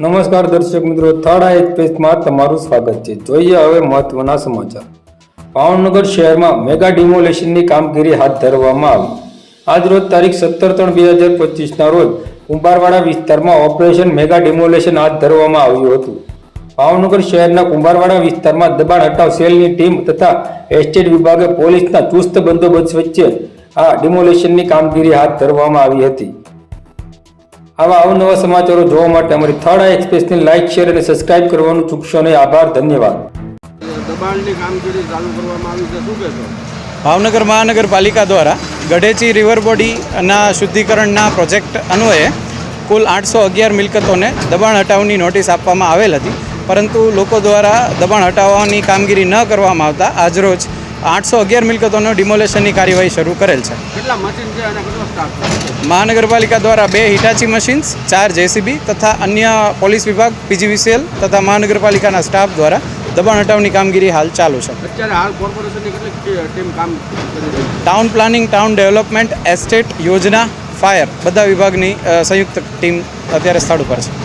નમસ્કાર દર્શક મિત્રો, થર્ડ આઈ એક્સપ્રેસમાં તમારું સ્વાગત છે. જોઈએ હવે મહત્વના સમાચાર. ભાવનગર શહેરમાં મેગા ડિમોલેશનની કામગીરી હાથ ધરવામાં આવી. આજ રોજ તારીખ 17/3/2025ના રોજ કુંભારવાડા વિસ્તારમાં ઓપરેશન મેગા ડિમોલેશન હાથ ધરવામાં આવ્યું હતું. ભાવનગર શહેરના કુંભારવાડા વિસ્તારમાં દબાણ હટાવ સેલની ટીમ તથા એસ્ટેટ વિભાગે પોલીસના ચુસ્ત બંદોબસ્ત વચ્ચે આ ડિમોલેશનની કામગીરી હાથ ધરવામાં આવી હતી. આવા અવનવા સમાચારો જોવા માટે અમારી થર્ડ આઈ એક્સપ્રેસને લાઇક, શેર અને સબસ્ક્રાઇબ કરવાનું ચૂકશો નહીં. આભાર, ધન્યવાદ. દબાણની કામગીરી ચાલુ કરવામાં આવી છે, શું કહેશો? ભાવનગર મહાનગરપાલિકા દ્વારા ગઢેચી રિવર બોડીના શુદ્ધિકરણના પ્રોજેક્ટ અન્વયે કુલ 811 મિલકતોને દબાણ હટાવની નોટિસ આપવામાં આવેલ હતી, પરંતુ લોકો દ્વારા દબાણ હટાવવાની કામગીરી ન કરવામાં આવતા આજરોજ 811 મિલકતોનો ડિમોલેશનની કાર્યવાહી શરૂ કરેલ છે. કેટલા મશીન છે અને કેટલો સ્ટાફ છે? મહાનગરપાલિકા દ્વારા 2 હિટાચી મશીન્સ, 4 જેસીબી તથા અન્ય પોલીસ વિભાગ, પીજીવીસીએલ તથા મહાનગરપાલિકાના સ્ટાફ દ્વારા દબાણ હટાવની કામગીરી હાલ ચાલુ છે. અત્યારે હાલ કોર્પોરેશનની કેટલી ટીમ કામ કરી રહી છે? Town planning, town development, estate, યોજના, ફાયર બધા વિભાગની સંયુક્ત ટીમ અત્યારે સ્થળ ઉપર છે.